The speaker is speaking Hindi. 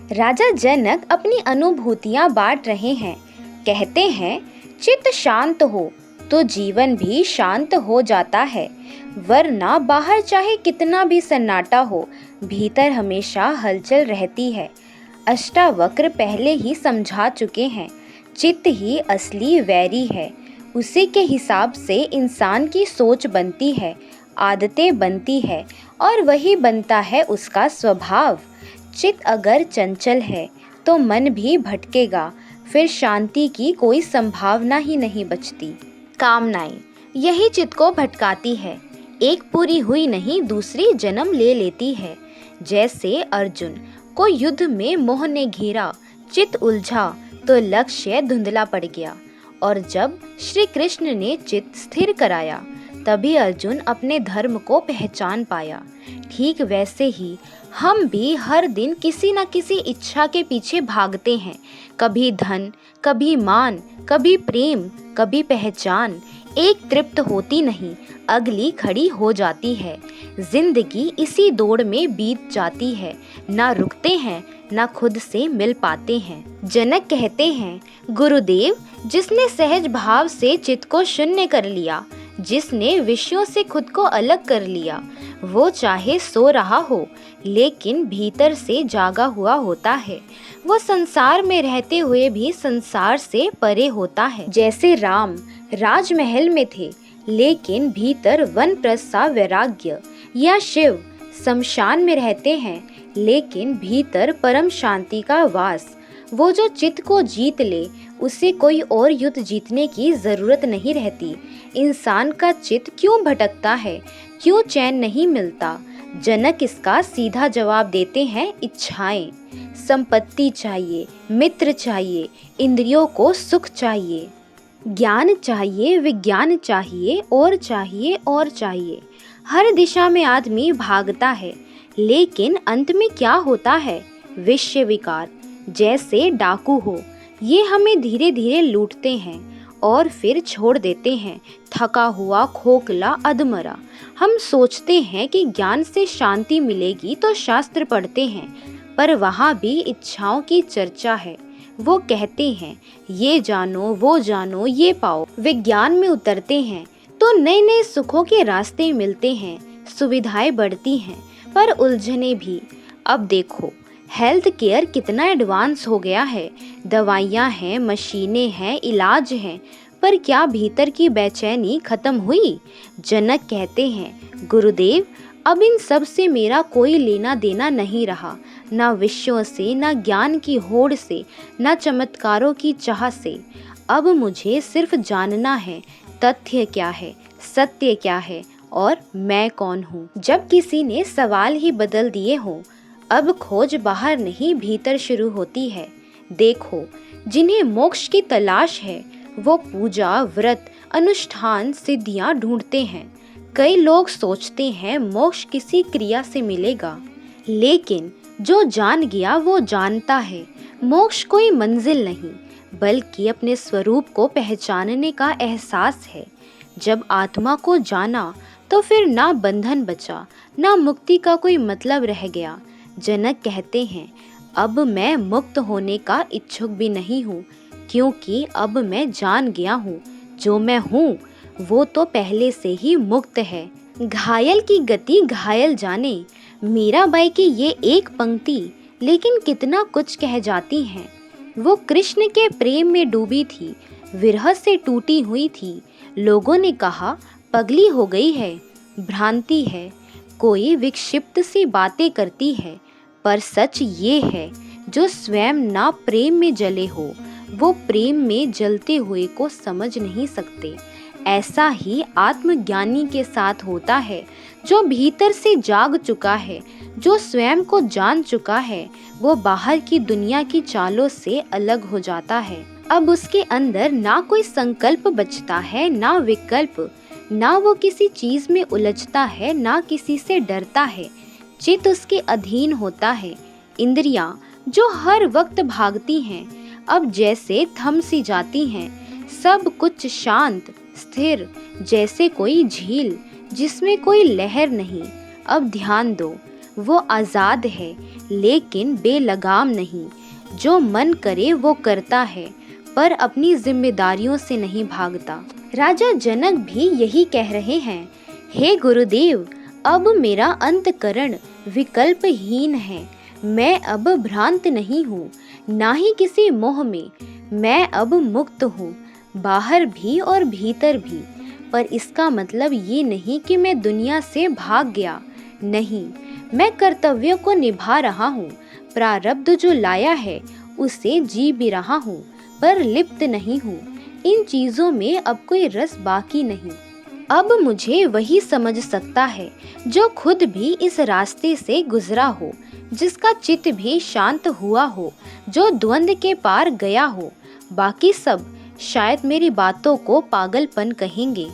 राजा जनक अपनी अनुभूतियां बांट रहे हैं। कहते हैं, चित्त शांत हो तो जीवन भी शांत हो जाता है, वरना बाहर चाहे कितना भी सन्नाटा हो, भीतर हमेशा हलचल रहती है। अष्टावक्र पहले ही समझा चुके हैं, चित्त ही असली वैरी है। उसी के हिसाब से इंसान की सोच बनती है, आदतें बनती है और वही बनता है उसका स्वभाव। चित्त अगर चंचल है तो मन भी भटकेगा, फिर शांति की कोई संभावना ही नहीं बचती। कामनाएं यही चित्त को भटकाती है, एक पूरी हुई नहीं दूसरी जन्म ले लेती है। जैसे अर्जुन को युद्ध में मोह ने घेरा, चित्त उलझा तो लक्ष्य धुंधला पड़ गया, और जब श्री कृष्ण ने चित्त स्थिर कराया तभी अर्जुन अपने धर्म को पहचान पाया। ठीक वैसे ही हम भी हर दिन किसी न किसी इच्छा के पीछे भागते हैं, कभी धन, कभी मान, कभी प्रेम, कभी पहचान। एक तृप्त होती नहीं, अगली खड़ी हो जाती है। जिंदगी इसी दौड़ में बीत जाती है, ना रुकते हैं ना खुद से मिल पाते हैं। जनक कहते हैं, गुरुदेव, जिसने सहज भाव से चित्त को शून्य कर लिया, जिसने विषयों से खुद को अलग कर लिया, वो चाहे सो रहा हो लेकिन भीतर से जागा हुआ होता है। वो संसार में रहते हुए भी संसार से परे होता है। जैसे राम राजमहल में थे लेकिन भीतर वनप्रस्थ सा वैराग्य, या शिव शमशान में रहते हैं लेकिन भीतर परम शांति का वास। वो जो चित्त को जीत ले, उसे कोई और युद्ध जीतने की जरूरत नहीं रहती। इंसान का चित्त क्यों भटकता है, क्यों चैन नहीं मिलता? जनक इसका सीधा जवाब देते हैं, इच्छाएं। संपत्ति चाहिए, मित्र चाहिए, इंद्रियों को सुख चाहिए, ज्ञान चाहिए, विज्ञान चाहिए और चाहिए और चाहिए। हर दिशा में आदमी भागता है, लेकिन अंत में क्या होता है? विषय विकार जैसे डाकू हो, ये हमें धीरे धीरे लूटते हैं और फिर छोड़ देते हैं, थका हुआ, खोखला, अधमरा। हम सोचते हैं कि ज्ञान से शांति मिलेगी तो शास्त्र पढ़ते हैं, पर वहाँ भी इच्छाओं की चर्चा है। वो कहते हैं, ये जानो, वो जानो, ये पाओ। विज्ञान में उतरते हैं तो नए नए सुखों के रास्ते मिलते हैं, सुविधाएं बढ़ती हैं, पर उलझने भी। अब देखो, हेल्थ केयर कितना एडवांस हो गया है, दवाइयाँ हैं, मशीनें हैं, इलाज हैं, पर क्या भीतर की बेचैनी खत्म हुई? जनक कहते हैं, गुरुदेव, अब इन सब से मेरा कोई लेना देना नहीं रहा, ना विषयों से, ना ज्ञान की होड़ से, ना चमत्कारों की चाह से। अब मुझे सिर्फ जानना है, तथ्य क्या है, सत्य क्या है और मैं कौन हूँ। जब किसी ने सवाल ही बदल दिए हों, अब खोज बाहर नहीं भीतर शुरू होती है। देखो, जिन्हें मोक्ष की तलाश है वो पूजा, व्रत, अनुष्ठान, सिद्धियां ढूंढते हैं। कई लोग सोचते हैं मोक्ष किसी क्रिया से मिलेगा, लेकिन जो जान गया वो जानता है, मोक्ष कोई मंजिल नहीं बल्कि अपने स्वरूप को पहचानने का एहसास है। जब आत्मा को जाना तो फिर ना बंधन बचा, ना मुक्ति का कोई मतलब रह गया। जनक कहते हैं, अब मैं मुक्त होने का इच्छुक भी नहीं हूँ, क्योंकि अब मैं जान गया हूँ, जो मैं हूँ वो तो पहले से ही मुक्त है। घायल की गति घायल जाने, मीराबाई की ये एक पंक्ति लेकिन कितना कुछ कह जाती हैं। वो कृष्ण के प्रेम में डूबी थी, विरह से टूटी हुई थी। लोगों ने कहा, पगली हो गई है, भ्रांति है, कोई विक्षिप्त सी बातें करती है, पर सच ये है, जो स्वयं ना प्रेम में जले हो, वो प्रेम में जलते हुए को समझ नहीं सकते। ऐसा ही आत्मज्ञानी के साथ होता है, जो भीतर से जाग चुका है, जो स्वयं को जान चुका है, वो बाहर की दुनिया की चालों से अलग हो जाता है। अब उसके अंदर ना कोई संकल्प बचता है, ना विकल्प, ना वो किसी चीज में उलझता है, ना किसी से डरता है। चित्त उसके अधीन होता है। इंद्रियां जो हर वक्त भागती हैं, अब जैसे थम सी जाती हैं। सब कुछ शांत, स्थिर, जैसे कोई झील जिसमें कोई लहर नहीं। अब ध्यान दो, वो आज़ाद है, लेकिन बेलगाम नहीं। जो मन करे वो करता है, पर अपनी जिम्मेदारियों से नहीं भागता। राजा जनक भी यही कह रहे हैं, हे गुरुदेव, अब मेरा अंतकरण विकल्पहीन है। मैं अब भ्रांत नहीं हूँ, ना ही किसी मोह में। मैं अब मुक्त हूँ, बाहर भी और भीतर भी। पर इसका मतलब ये नहीं कि मैं दुनिया से भाग गया। नहीं, मैं कर्तव्यों को निभा रहा हूँ। प्रारब्ध जो लाया है उसे जी भी रहा हूँ, पर लिप्त नहीं हूँ। इन चीज़ों में अब कोई रस बाकी नहीं। अब मुझे वही समझ सकता है जो खुद भी इस रास्ते से गुजरा हो, जिसका चित्त भी शांत हुआ हो, जो द्वंद्व के पार गया हो। बाकी सब शायद मेरी बातों को पागलपन कहेंगे।